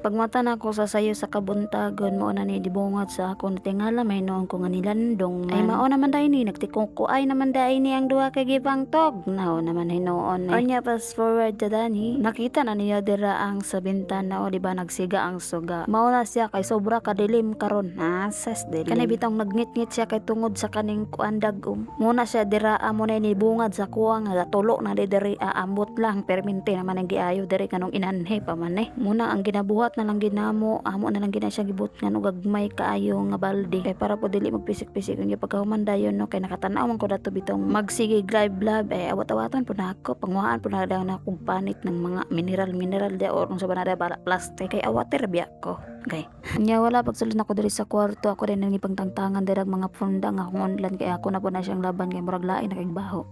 pagmata na ko sa sayo sa kabuntagon mo na ni dibungat sa ako natingala may noon ko nga nilandong man. Ay mao naman dahil ni nagtikong ay naman dahil ni ang duha kay gibang tog. Nao naman hinoon eh. Onya fast forward ta dani. Nakita na niya dira ang sa bintana o di ba nagsiga ang suga. Mao na siya kay sobra kadilim karon. Ses dilim. Kanay bitong nagngit-ngit siya kay tungod sa kaning kuandag muna siya dira amo na ni bungad sa kuwang nga tulo na diri aambot lang perminti naman ang giayo diri kanong inanhe pa man eh. Muna ang ginabuhat na lang ginamo amo na lang gina siya gibut nga no gagmay kaayo nga balde kay para po dili magpisik-pisik unya pagkahuman dayon no kay nakatanaw man ko dato bitong magsige live lab awat-awatan po na ako panguhaan po na na kog panit ng mga mineral di or sa banada bala plastic kay awater biya ko okay. Nya wala pagsulod nako diri sa kwarto ako rin nang ipangtangtangan dirag mga funda nga akong online kay ako na po na siyang laban kay murag lain na kay baho.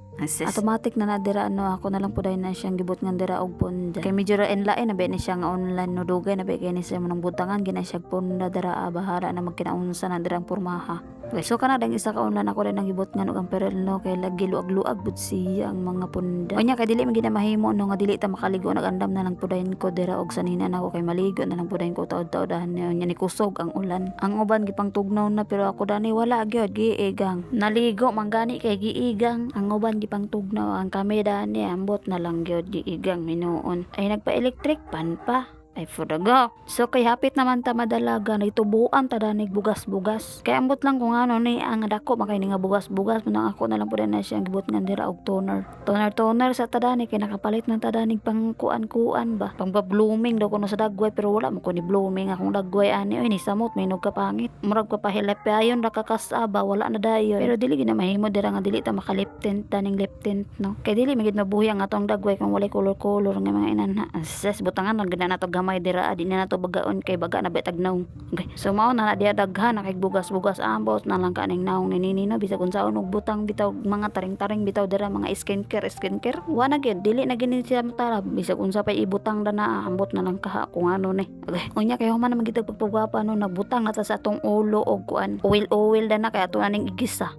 Automatic na nadira ako na lang po dahil na siyang gibot nga dira og punda kay medyo ra enlain na ba ni siya nga online no dugay na ba kay ni siya manang butangan gina siya punda dira bahara na magkinaunsa na dirang pormaha. Okay, so kana dang isa ka online ako rin nang gibot nga og perel no kay lagi luag-luag bud siya ang mga punda. Unya kay dili man ginamahimo no nga dili ta makaligo nagandam na lang pudayon ko dira og sanina nako kay maligo na lang pudayon ko taod-taodahan nya ni kusog ang ulan. Ang uban gipang tugnaw na pero ako dani wala gyud giigang. Naligo manggani kay giigang ang uban gipang tugnaw ang kami dani ambot na lang gyud giigang minuon. Ay nagpa-electric pan pa. Ay fudaga. So kay hapit naman ta madalaga na itubuan ta danig bugas-bugas. Kay ambot lang kung ano ni ang dako makay ni nga bugas-bugas man ako na lang pud na siya gibot nga dira og toner. Toner sa tadani kay nakapalit ng tadanig pang kuan-kuan ba. Pang blooming daw kuno sa dagway pero wala mo ko ni blooming akong dagway ani oy ni samot may ka pangit. Murag ka pahilap ayon ra kakasaba wala na dayon. Pero dili gina mahimo dira nga dili ta makaliptent taning liptent no. Kay dili magid mabuhi ang atong dagway kung walay color-color nga mga inana. Ses butangan lang gid na to may dira adi na nato bagaon kay baga na betag naong. Okay. So mao na diya daghan kay bugas-bugas ambot na lang kaning naong ni Nino bisag unsaon og butang bitaw mga taring-taring bitaw dira mga skincare wa na gyud dili na gini siya matarab bisag unsa pay ibutang dana ambot na lang kaha kung ano ni. Okay. Unya kay human man gitag pagpugwapa no nagbutang na ta sa atong ulo og kuan oil dana kay ato ning igisa.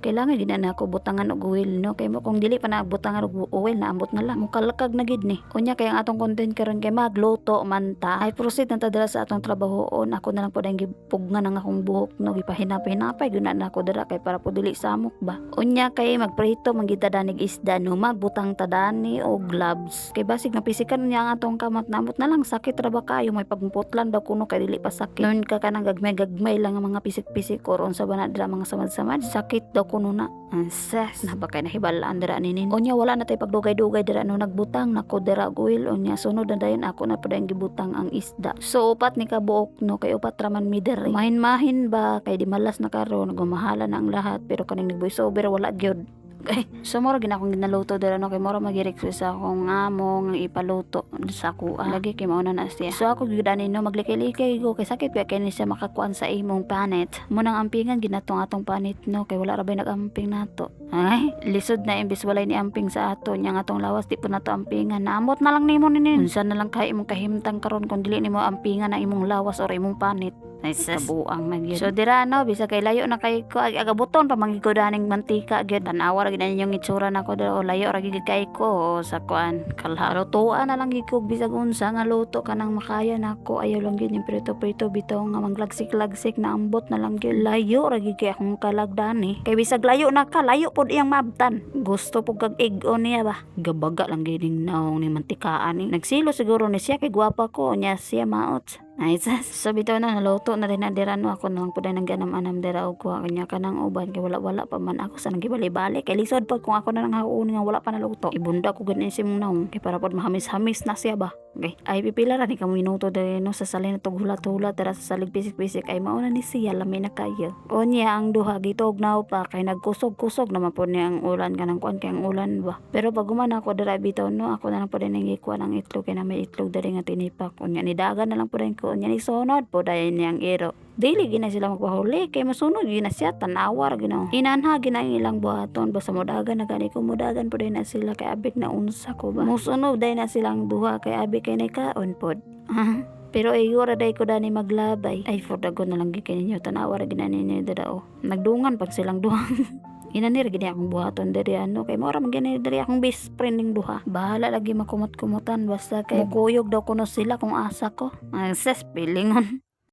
Kailangan gid na ako butangan og oil no kay mo kung dili pa na butangan og oil na ambot na lang mukalakag na gid ni. Unya kay ang atong content karon kay magluto man ta ay proceed na ta dira sa atong trabahoon ako na lang pud ang gipugnan ang akong buhok no gipahinapay gyud na ako dira kay para pud dili samok ba. Unya kay magprito man gid ta danig isda no magbutang ta dani og gloves kay basig napisikan niya ang atong kamot namot na lang sakit ra ba kayo may pagputlan daw kuno kay dili pa sakit. Noon ka kanang gagmay lang ang mga pisik-pisik or unsa ba na dira mga samad-samad sakit daw kuno na. Ses na ba kay nahibalaan dira ninin. Unya wala na tay pagdugay-dugay dira no nagbutang nako dira oil unya sunod na dayon ako na pud ang gibutang ang isda. So upat ni kabuok no kay upat raman mi diri. Mahin-mahin ba kay di malas na karon gumahala na ang lahat pero kaning nag-voice over wala gyud. Okay. So mura gina akong ginaluto dira no kay mura mag-request sa akong amo nga ipaluto sa kuha. Lagi kay mao na siya. So ako gyud ani no maglikay-likay go kay sakit kay ni siya makakuan sa imong panit. Munang ampingan ginatong atong panit no kay wala ra bay nagamping nato. Ay, lisod na imbis walay ni amping sa ato nya atong lawas di po nato ampingan. Naamot na lang nimo nini. Unsa na lang kay imong kahimtang karon kun dili nimo ampingan ang imong lawas or imong panit. Kabuang na gyud. So dira no bisa kay layo na kay ko agabuton pa mangigudaning mantika gyud tanawa ra gid yung itsura nako dira o layo ra gid kay ko sa kuan kalharo tuwa na lang gid ko bisag unsa nga luto kanang makaya nako ayaw lang gid yung prito bitaw nga manglagsik-lagsik na ambot na lang gyud layo ra gid kay akong kalagdani kay bisag layo na ka layo pod iyang mabtan gusto pug kag ig-on niya ba gabaga lang gid ning naong ni mantikaan ni nagsilo siguro ni siya kay gwapa ko nya siya maot. Nice. So bitaw na naluto na rin na dira no ako nang puday nang ganam-anam dira og kuha kanya kanang uban kay wala pa man ako sa nagibali-bali kay lisod pa kung ako na nang haun nga wala pa naluto ibunda ko ganin si mong naong kay para pod mahamis-hamis na siya ba. Okay. Ay pipila ra ni ka minuto diri no sa salin tog hulat-hulat dira sa salig pisik-pisik ay mao na ni siya lamay na kayo. Unya ang duha gitugnaw pa kay nagkusog-kusog naman pod ni ang ulan kanang kuan kay ang ulan ba. Pero pag guman ako dira bitaw no ako na lang pod nang ikuan ang itlog kay na may itlog diri nga tinipak unya ni dagan na lang pod ko unya ni sunod po dayon niyang iro. Dili gina sila magpahuli kay masunod gina siya tanawar gina. Inanha gina ang ilang buhaton basta modagan na gani ko modagan po na sila kay abik na unsa ko ba. Musunod day na silang duha kay abik kay nakaon pod. Pero ayura day ko dani maglabay. Ay for the good na lang gid kay ninyo tanawar gina ninyo dadao. Nagdungan pag silang duha. Inanir gini akong buhaton diri ano kay mora man gani diri akong best friend ning duha. Bahala lagi makumot-kumutan basta kay mukuyog daw kuno sila kung asa ko. Ang ses pilingon.